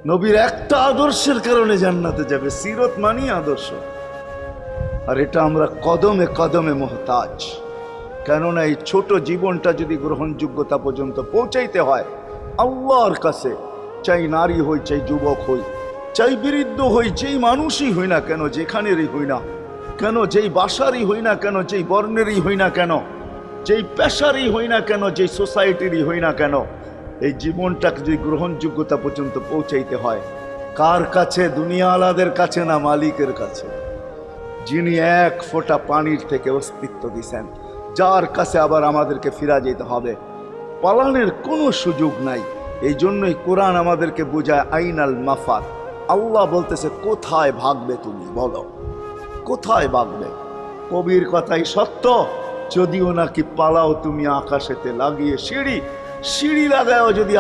নবীর একটা আদর্শের কারণে জান্নাতে যাবে। সিরত মানি আদর্শ। আর এটা আমরা কদমে কদমে মুহতাজ। কেননা এই ছোট জীবনটা যদি গ্রহণযোগ্যতা পর্যন্ত পৌঁছাইতে হয় আল্লাহর কাছে, চাই নারী হই, চাই যুবক হই, চাই বৃদ্ধ হই, যেই মানুষই হই না কেন, যেখানেরই হই না কেন, যেই বাসারই হই না কেন, যেই বর্ণেরই হই না কেন, যেই পেশারই হই না কেন, যেই সোসাইটিরই হই না কেন, এই জীবনটাকে যদি গ্রহণযোগ্যতা পর্যন্ত পৌঁছাইতে হয় কার কাছে? দুনিয়া আলাদের কাছে না, মালিকের কাছে, যিনি এক ফোঁটা পানির থেকে অস্তিত্ব দিছেন, যার কাছে আবার আমাদেরকে ফিরা যেতে হবে। পালানের কোনো সুযোগ নাই। এই জন্যই কোরআন আমাদেরকে বোঝায় আইনাল মাফার। আল্লাহ বলতেছে কোথায় ভাগবে তুমি, বলো কোথায় ভাগবে? কবির কথাই সত্য, যদিও নাকি পালাও তুমি আকাশেতে লাগিয়ে সিঁড়ি, সিঁড়ি লাগাও যদি